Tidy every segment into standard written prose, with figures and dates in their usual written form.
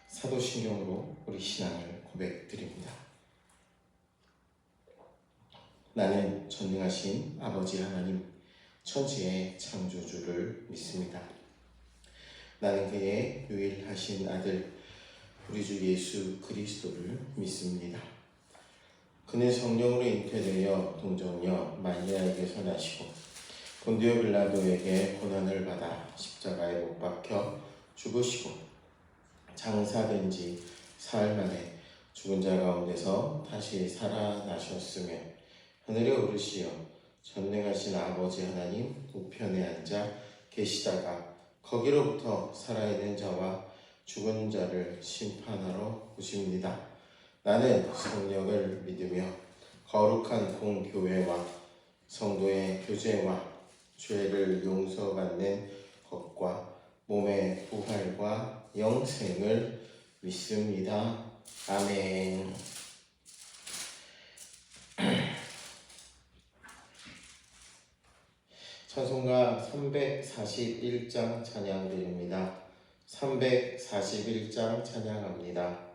사도신경으로 우리 신앙을 고백드립니다. 나는 전능하신 아버지 하나님, 천지의 창조주를 믿습니다. 나는 그의 유일하신 아들, 우리 주 예수 그리스도를 믿습니다. 그는 성령으로 잉태되어 동정녀 마리아에게서 나시고 본디오 빌라도에게 고난을 받아 십자가에 못 박혀 죽으시고 장사된 지 사흘 만에 죽은 자 가운데서 다시 살아나셨으며 하늘에 오르시어 전능하신 아버지 하나님 우편에 앉아 계시다가 거기로부터 살아있는 자와 죽은 자를 심판하러 오십니다. 나는 성령을 믿으며 거룩한 공교회와 성도의 교제와 죄를 용서받는 것과 몸의 부활과 영생을 믿습니다. 아멘. 찬송가 341장 찬양드립니다. 341장 찬양합니다.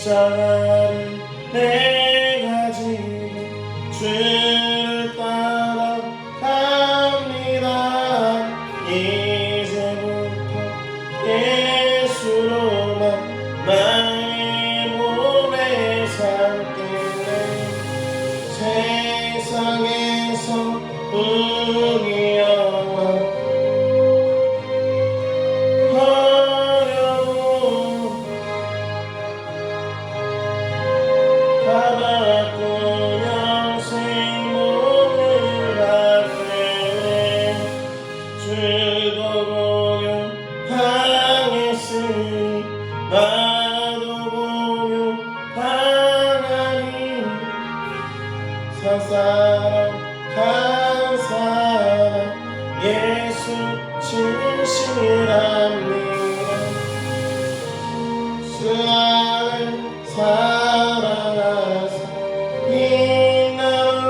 십자가를 내가 지고 주를 따라갑니다. 이제부터 예수로만 나의 몸에 살길래 세상에서 운이 영원 가봤고 영생 몸을 받네. 주도 공용당했으니 나도 공용당하니 산 사람 간 사람 예수 진실합니다. 수많은 사랑하사 이 나를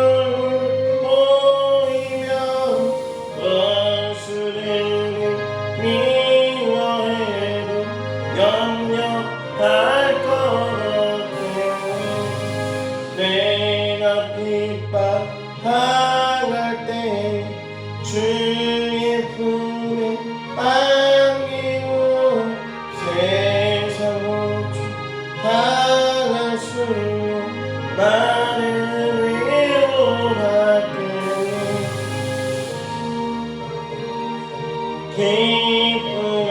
보이며 원수들을 미워해도 염려할 것 없고 내가 핍박당할 때 주의 품에 안기고 세상 모두 당할 수 나를 위로하겠네. 기쁨에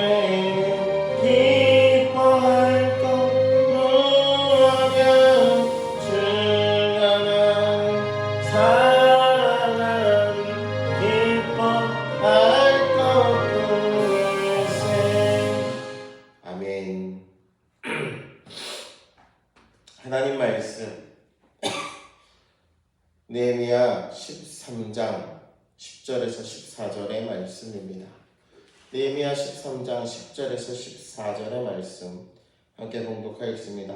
기뻐할 것 무엇이냐. 주가 나를 사랑하니 기뻐할 것뿐일세. 아멘. 하나님 말씀 느헤미야 13장 10절에서 14절의 말씀입니다. 느헤미야 13장 10절에서 14절의 말씀 함께 봉독하겠습니다.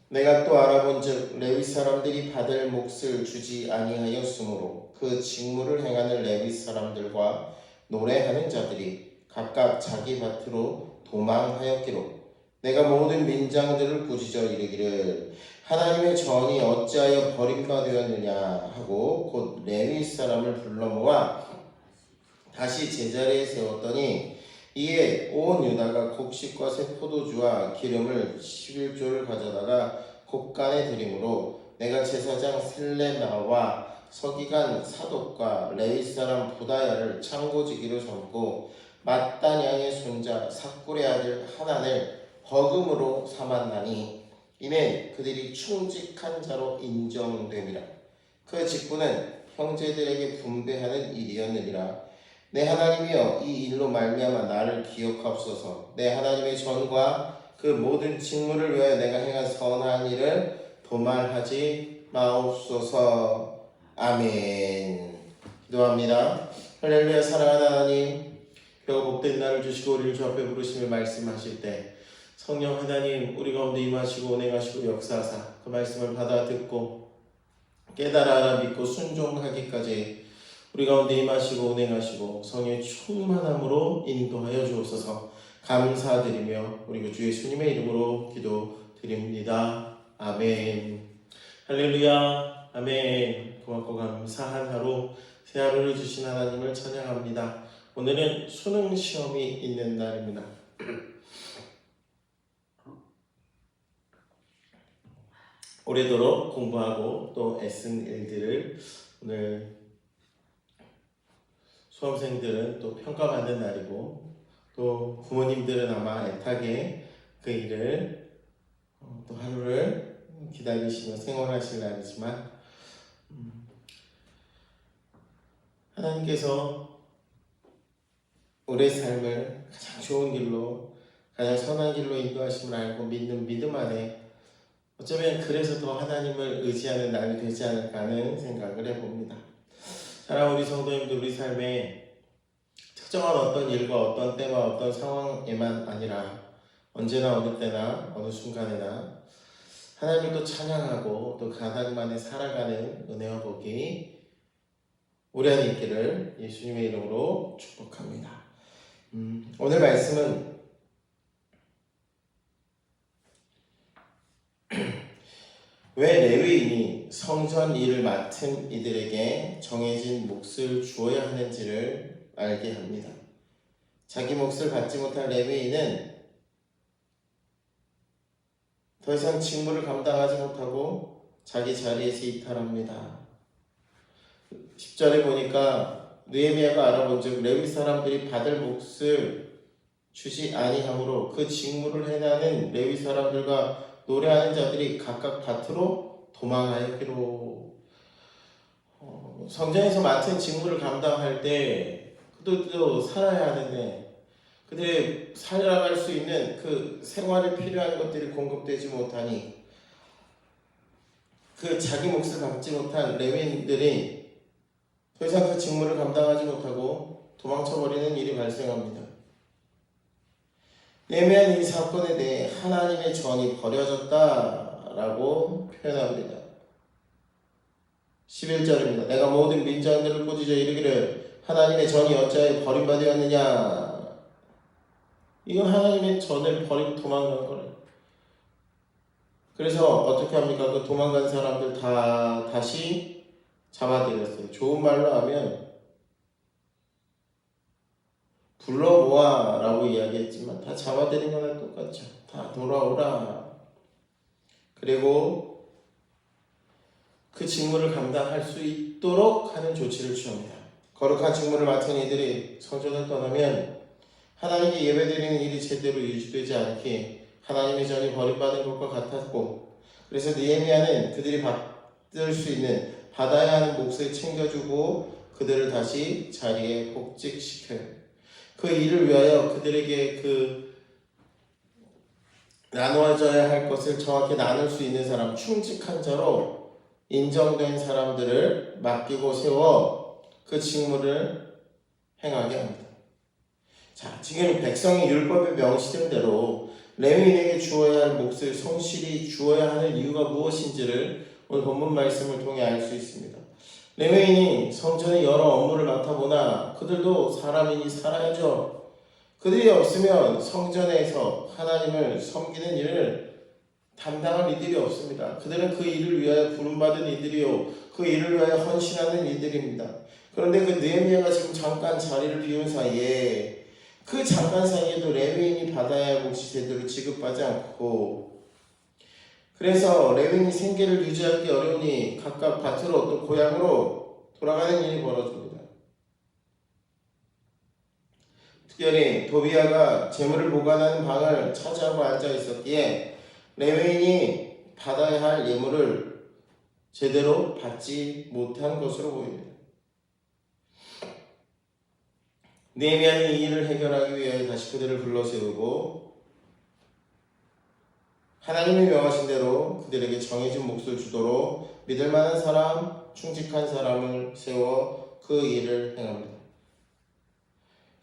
내가 또 알아본즉 레위 사람들이 받을 몫을 주지 아니하였으므로 그 직무를 행하는 레위 사람들과 노래하는 자들이 각각 자기 밭으로 도망하였기로 내가 모든 민장들을 꾸짖어 이르기를 하나님의 전이 어찌하여 버림받았느냐 하고 곧 레위 사람을 불러 모아 다시 제자리에 세웠더니 이에 온 유다가 곡식과 새 포도주와 기름을 11조를 가져다가 곡간에 드림으로 내가 제사장 셀레나와 서기관 사독과 레위 사람 부다야를 창고지기로 삼고 맏다냐의 손자 삭굴의 아들 하난을 버금으로 삼았나니 이는 그들이 충직한 자로 인정됨이라. 그 직분은 형제들에게 분배하는 일이었느니라. 내 하나님이여 이 일로 말미암아 나를 기억하옵소서. 내 하나님의 전과 그 모든 직무를 위하여 내가 행한 선한 일을 도말하지 마옵소서. 아멘. 기도합니다. 할렐루야. 사랑하는 하나님, 그가 복된 날을 주시고 우리를 주 앞에 부르시며 말씀하실 때 성령 하나님 우리 가운데 임하시고 운행하시고 역사하사 그 말씀을 받아 듣고 깨달아 알아 믿고 순종하기까지 우리 가운데 임하시고 운행하시고 성령의 충만함으로 인도하여 주옵소서. 감사드리며 우리 주 예수님의 이름으로 기도드립니다. 아멘. 할렐루야. 아멘. 고맙고 감사한 하루, 새 하루를 주신 하나님을 찬양합니다. 오늘은 수능 시험이 있는 날입니다. 오래도록 공부하고 또 애쓴 일들을 오늘 수험생들은 또 평가받는 날이고 또 부모님들은 아마 애타게 그 일을 또 하루를 기다리시며 생활하실 날이지만 하나님께서 우리의 삶을 가장 좋은 길로 가장 선한 길로 인도하심을 알고 믿는 믿음 안에 어쩌면 그래서 더 하나님을 의지하는 날이 되지 않을까 하는 생각을 해봅니다. 사랑하는 우리 성도님들, 우리 삶에 특정한 어떤 일과 어떤 때와 어떤 상황에만 아니라 언제나 어느 때나 어느 순간에나 하나님을 또 찬양하고 또 그 하나님 안에 살아가는 은혜와 복이 우리 안에 있기를 예수님의 이름으로 축복합니다. 오늘 말씀은 왜 레위인이 성전 일을 맡은 이들에게 정해진 몫을 주어야 하는지를 알게 합니다. 자기 몫을 받지 못한 레위인은 더 이상 직무를 감당하지 못하고 자기 자리에서 이탈합니다. 10절에 보니까 느헤미야가 알아본즉 레위 사람들이 받을 몫을 주지 아니하므로 그 직무를 해나는 레위 사람들과 노래하는 자들이 각각 밭으로 도망하였기로. 성전에서 맡은 직무를 감당할 때 그들도 살아야 하는데 그들이 살아갈 수 있는 그 생활에 필요한 것들이 공급되지 못하니 그 자기 몫을 받지 못한 레위인들이 더 이상 그 직무를 감당하지 못하고 도망쳐버리는 일이 발생합니다. 느헤미야는 이 사건에 대해 하나님의 전이 버려졌다라고 표현합니다. 11절입니다. 내가 모든 민자들을 꾸짖어 이르기를 하나님의 전이 어찌하여 버림받았느냐. 이건 하나님의 전을 버리고 도망간 거래요. 그래서 어떻게 합니까? 그 도망간 사람들 다 다시 잡아들였어요. 좋은 말로 하면 불러 모아라고 이야기했지만 다 잡아들인 거나 똑같죠. 다 돌아오라. 그리고 그 직무를 감당할 수 있도록 하는 조치를 취합니다. 거룩한 직무를 맡은 이들이 성전을 떠나면 하나님께 예배드리는 일이 제대로 유지되지 않게 하나님의 전이 버림받은 것과 같았고, 그래서 느헤미야는 그들이 받을 수 있는 받아야 하는 몫을 챙겨주고 그들을 다시 자리에 복직시켜요. 그 일을 위하여 그들에게 그 나누어져야 할 것을 정확히 나눌 수 있는 사람, 충직한 자로 인정된 사람들을 맡기고 세워 그 직무를 행하게 합니다. 자, 지금 백성이 율법에 명시된 대로 레위인에게 주어야 할 몫을 성실히 주어야 하는 이유가 무엇인지를 오늘 본문 말씀을 통해 알 수 있습니다. 레위인이 성전의 여러 업무를 맡아보나 그들도 사람이니 살아야죠. 그들이 없으면 성전에서 하나님을 섬기는 일을 담당할 이들이 없습니다. 그들은 그 일을 위하여 부름받은 이들이요 그 일을 위하여 헌신하는 이들입니다. 그런데 그 느헤미야가 지금 잠깐 자리를 비운 사이에 그 잠깐 사이에도 레위인이 받아야 할 몫이 제대로 지급하지 않고, 그래서 레위인이 생계를 유지하기 어려우니 각각 밭으로 또 고향으로 돌아가는 일이 벌어집니다. 특별히 도비야가 재물을 보관하는 방을 차지하고 앉아 있었기에 레위인이 받아야 할 예물을 제대로 받지 못한 것으로 보입니다. 느헤미야는 이 일을 해결하기 위해 다시 그들을 불러세우고 하나님이 명하신 대로 그들에게 정해진 몫을 주도록 믿을 만한 사람, 충직한 사람을 세워 그 일을 행합니다.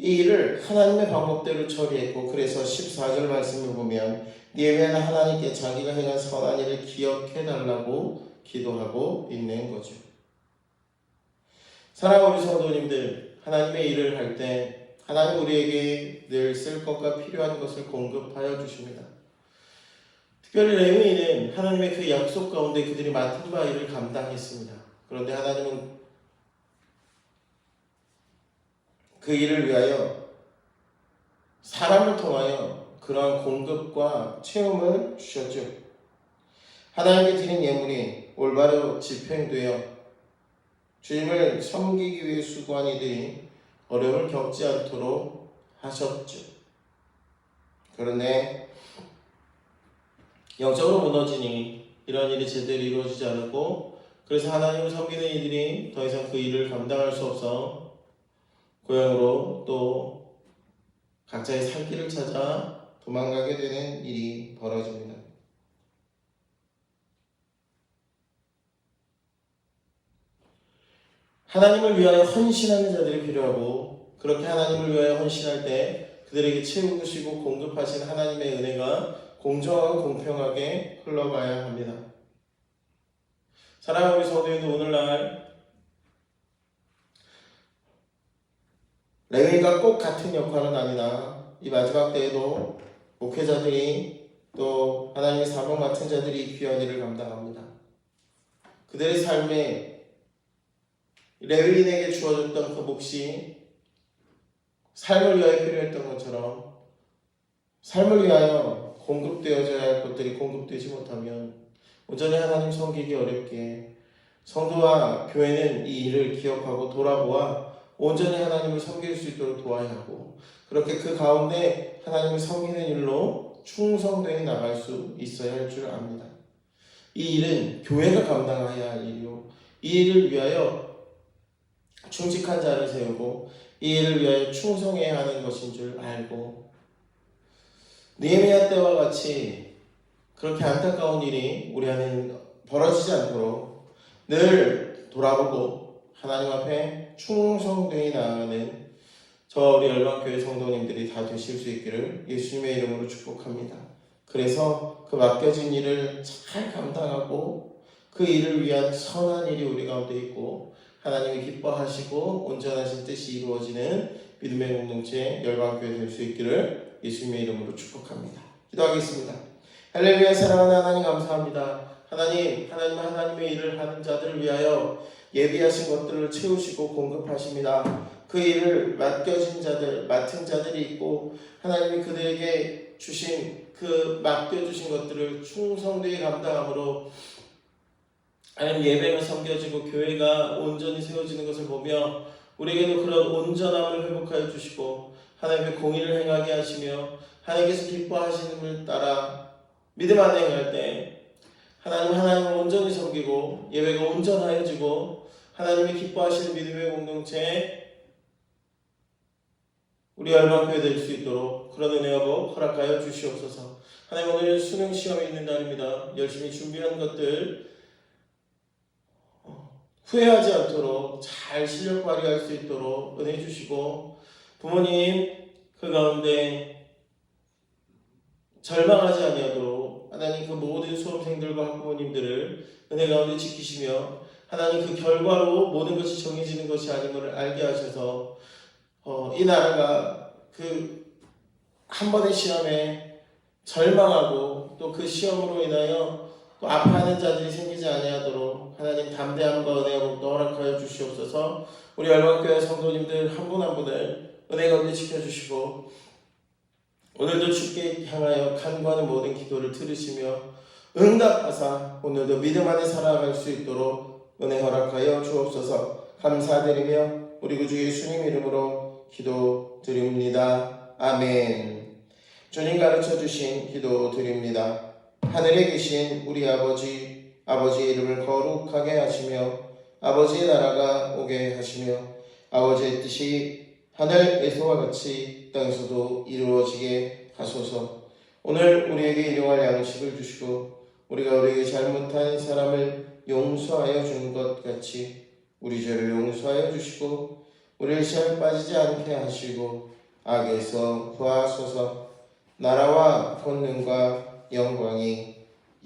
이 일을 하나님의 방법대로 처리했고, 그래서 14절 말씀을 보면 느헤미야는 하나님께 자기가 행한 선한 일을 기억해달라고 기도하고 있는 거죠. 사랑하는 우리 성도님들, 하나님의 일을 할 때 하나님 우리에게 늘 쓸 것과 필요한 것을 공급하여 주십니다. 특별히 레위인은 하나님의 그 약속 가운데 그들이 맡은 바 일을 감당했습니다. 그런데 하나님은 그 일을 위하여 사람을 통하여 그러한 공급과 체험을 주셨죠. 하나님께 드린 예물이 올바로 집행되어 주님을 섬기기 위해 수고한 이들이 어려움을 겪지 않도록 하셨죠. 그런데 영적으로 무너지니 이런 일이 제대로 이루어지지 않았고, 그래서 하나님을 섬기는 이들이 더 이상 그 일을 감당할 수 없어 고향으로 또 각자의 살 길을 찾아 도망가게 되는 일이 벌어집니다. 하나님을 위하여 헌신하는 자들이 필요하고, 그렇게 하나님을 위하여 헌신할 때 그들에게 채우시고 공급하신 하나님의 은혜가 공정하고 공평하게 흘러가야 합니다. 사랑하는 우리 성도님들, 오늘날 레위인과 꼭 같은 역할은 아니나 이 마지막 때에도 목회자들이 또 하나님의 사명 맡은 자들이 귀한 일을 감당합니다. 그들의 삶에 레위인에게 주어졌던 그 몫이 삶을 위하여 필요했던 것처럼 삶을 위하여 공급되어져야 할 것들이 공급되지 못하면 온전히 하나님 섬기기 어렵게, 성도와 교회는 이 일을 기억하고 돌아보아 온전히 하나님을 섬길 수 있도록 도와야 하고, 그렇게 그 가운데 하나님을 섬기는 일로 충성되어 나갈 수 있어야 할 줄 압니다. 이 일은 교회가 감당해야 할 일이요, 이 일을 위하여 충직한 자를 세우고 이 일을 위하여 충성해야 하는 것인 줄 알고, 느헤미야 때와 같이 그렇게 안타까운 일이 우리 안에 벌어지지 않도록 늘 돌아보고 하나님 앞에 충성되어 나아가는 저 우리 열방교회 성도님들이 다 되실 수 있기를 예수님의 이름으로 축복합니다. 그래서 그 맡겨진 일을 잘 감당하고 그 일을 위한 선한 일이 우리 가운데 있고 하나님이 기뻐하시고 온전하신 뜻이 이루어지는 믿음의 공동체 열방교회 될 수 있기를 예수님의 이름으로 축복합니다. 기도하겠습니다. 할렐루야. 사랑하는 하나님 감사합니다. 하나님의 일을 하는 자들을 위하여 예비하신 것들을 채우시고 공급하십니다. 그 일을 맡은 자들이 있고 하나님이 그들에게 주신 그 맡겨주신 것들을 충성되게 감당함으로 하나님 예배가 섬겨지고 교회가 온전히 세워지는 것을 보며 우리에게도 그런 온전함을 회복하여 주시고 하나님의 공의를 행하게 하시며 하나님께서 기뻐하시는 따라 믿음 안에 행할 때 하나님을 온전히 섬기고 예배가 온전하여지고 하나님이 기뻐하시는 믿음의 공동체에 우리 열방교회 될 수 있도록 그런 은혜와 복 허락하여 주시옵소서. 하나님, 오늘 수능 시험이 있는 날입니다. 열심히 준비한 것들 후회하지 않도록 잘 실력 발휘할 수 있도록 은혜 주시고, 부모님 그 가운데 절망하지 아니하도록 하나님 그 모든 수험생들과 학부모님들을 은혜 가운데 지키시며 하나님 그 결과로 모든 것이 정해지는 것이 아님을 알게 하셔서 이 나라가 그 한 번의 시험에 절망하고 또 그 시험으로 인하여 또 아파하는 자들이 생기지 아니하도록 하나님 담대함과 은혜와 복도 허락하여 주시옵소서. 우리 열방교회 성도님들 한 분 한 분을 은혜 가운데 지켜주시고 오늘도 주께 향하여 간구하는 모든 기도를 들으시며 응답하사 오늘도 믿음 안에 살아갈 수 있도록 은혜 허락하여 주옵소서. 감사드리며 우리 구주 예수님 이름으로 기도드립니다. 아멘. 주님 가르쳐주신 기도드립니다. 하늘에 계신 우리 아버지의 이름을 거룩하게 하시며 아버지의 나라가 오게 하시며 아버지의 뜻이 하늘에서와 같이 땅에서도 이루어지게 하소서. 오늘 우리에게 일용할 양식을 주시고 우리가 우리에게 잘못한 사람을 용서하여 주는 것 같이 우리 죄를 용서하여 주시고 우리를 시험에 빠지지 않게 하시고 악에서 구하소서. 나라와 권능과 영광이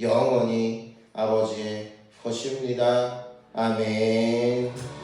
영원히 아버지의 것입니다. 아멘.